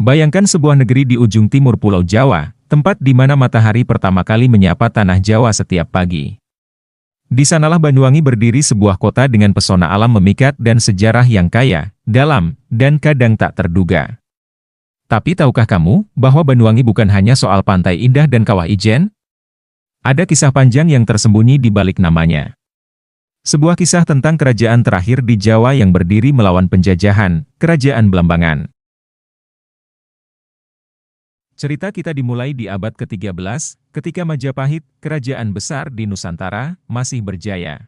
Bayangkan sebuah negeri di ujung timur Pulau Jawa, tempat di mana matahari pertama kali menyapa tanah Jawa setiap pagi. Di sanalah Banyuwangi berdiri, sebuah kota dengan pesona alam memikat dan sejarah yang kaya, dalam, dan kadang tak terduga. Tapi tahukah kamu, bahwa Banyuwangi bukan hanya soal pantai indah dan kawah ijen? Ada kisah panjang yang tersembunyi di balik namanya. Sebuah kisah tentang kerajaan terakhir di Jawa yang berdiri melawan penjajahan, Kerajaan Blambangan. Cerita kita dimulai di abad ke-13, ketika Majapahit, kerajaan besar di Nusantara, masih berjaya.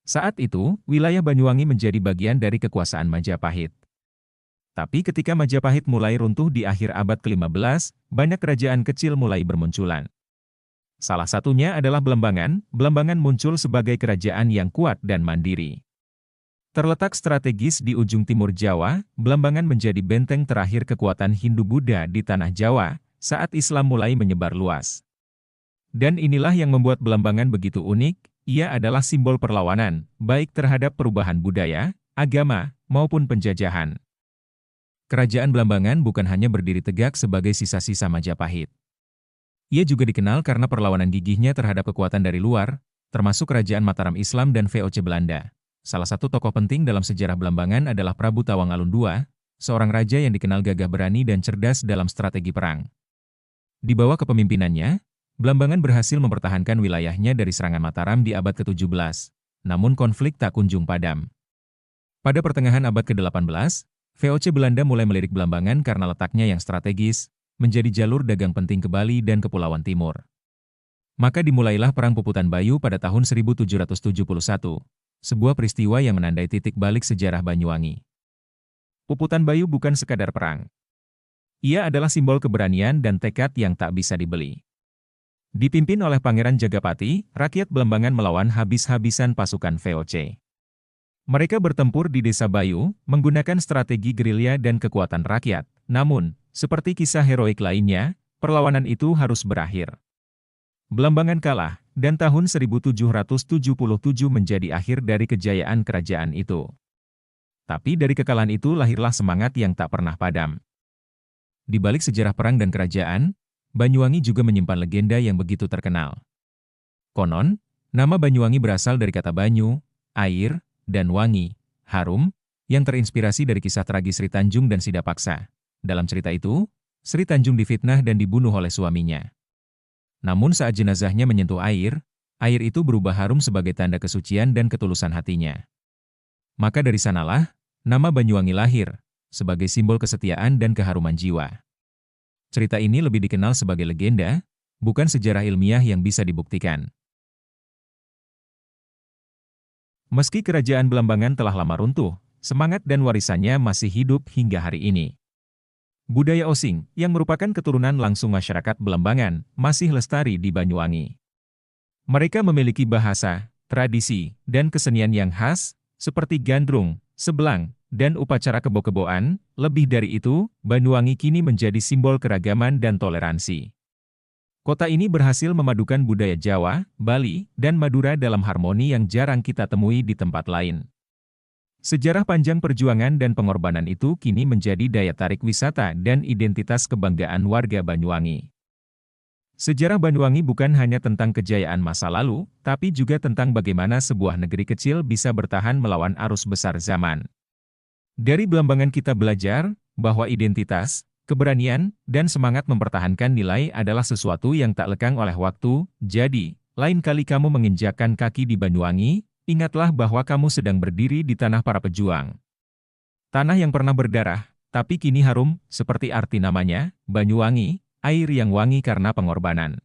Saat itu, wilayah Banyuwangi menjadi bagian dari kekuasaan Majapahit. Tapi ketika Majapahit mulai runtuh di akhir abad ke-15, banyak kerajaan kecil mulai bermunculan. Salah satunya adalah Blambangan. Blambangan muncul sebagai kerajaan yang kuat dan mandiri. Terletak strategis di ujung timur Jawa, Blambangan menjadi benteng terakhir kekuatan Hindu-Buddha di tanah Jawa, saat Islam mulai menyebar luas. Dan inilah yang membuat Blambangan begitu unik, ia adalah simbol perlawanan, baik terhadap perubahan budaya, agama, maupun penjajahan. Kerajaan Blambangan bukan hanya berdiri tegak sebagai sisa-sisa Majapahit. Ia juga dikenal karena perlawanan gigihnya terhadap kekuatan dari luar, termasuk Kerajaan Mataram Islam dan VOC Belanda. Salah satu tokoh penting dalam sejarah Blambangan adalah Prabu Tawang Alun II, seorang raja yang dikenal gagah berani dan cerdas dalam strategi perang. Di bawah kepemimpinannya, Blambangan berhasil mempertahankan wilayahnya dari serangan Mataram di abad ke-17, namun konflik tak kunjung padam. Pada pertengahan abad ke-18, VOC Belanda mulai melirik Blambangan karena letaknya yang strategis, menjadi jalur dagang penting ke Bali dan Kepulauan Timur. Maka dimulailah Perang Puputan Bayu pada tahun 1771. Sebuah peristiwa yang menandai titik balik sejarah Banyuwangi. Puputan Bayu bukan sekadar perang. Ia adalah simbol keberanian dan tekad yang tak bisa dibeli. Dipimpin oleh Pangeran Jagapati, rakyat Blambangan melawan habis-habisan pasukan VOC. Mereka bertempur di Desa Bayu, menggunakan strategi gerilya dan kekuatan rakyat. Namun, seperti kisah heroik lainnya, perlawanan itu harus berakhir. Blambangan kalah, dan tahun 1777 menjadi akhir dari kejayaan kerajaan itu. Tapi dari kekalahan itu lahirlah semangat yang tak pernah padam. Di balik sejarah perang dan kerajaan, Banyuwangi juga menyimpan legenda yang begitu terkenal. Konon, nama Banyuwangi berasal dari kata banyu, air, dan wangi, harum, yang terinspirasi dari kisah tragis Sri Tanjung dan Sidapaksa. Dalam cerita itu, Sri Tanjung difitnah dan dibunuh oleh suaminya. Namun saat jenazahnya menyentuh air itu berubah harum sebagai tanda kesucian dan ketulusan hatinya. Maka dari sanalah, nama Banyuwangi lahir, sebagai simbol kesetiaan dan keharuman jiwa. Cerita ini lebih dikenal sebagai legenda, bukan sejarah ilmiah yang bisa dibuktikan. Meski kerajaan Blambangan telah lama runtuh, semangat dan warisannya masih hidup hingga hari ini. Budaya Osing, yang merupakan keturunan langsung masyarakat Blambangan, masih lestari di Banyuwangi. Mereka memiliki bahasa, tradisi, dan kesenian yang khas, seperti gandrung, sebelang, dan upacara kebo-keboan. Lebih dari itu, Banyuwangi kini menjadi simbol keragaman dan toleransi. Kota ini berhasil memadukan budaya Jawa, Bali, dan Madura dalam harmoni yang jarang kita temui di tempat lain. Sejarah panjang perjuangan dan pengorbanan itu kini menjadi daya tarik wisata dan identitas kebanggaan warga Banyuwangi. Sejarah Banyuwangi bukan hanya tentang kejayaan masa lalu, tapi juga tentang bagaimana sebuah negeri kecil bisa bertahan melawan arus besar zaman. Dari Blambangan kita belajar bahwa identitas, keberanian, dan semangat mempertahankan nilai adalah sesuatu yang tak lekang oleh waktu. Jadi, lain kali kamu menginjakkan kaki di Banyuwangi, ingatlah bahwa kamu sedang berdiri di tanah para pejuang. Tanah yang pernah berdarah, tapi kini harum, seperti arti namanya, Banyuwangi, air yang wangi karena pengorbanan.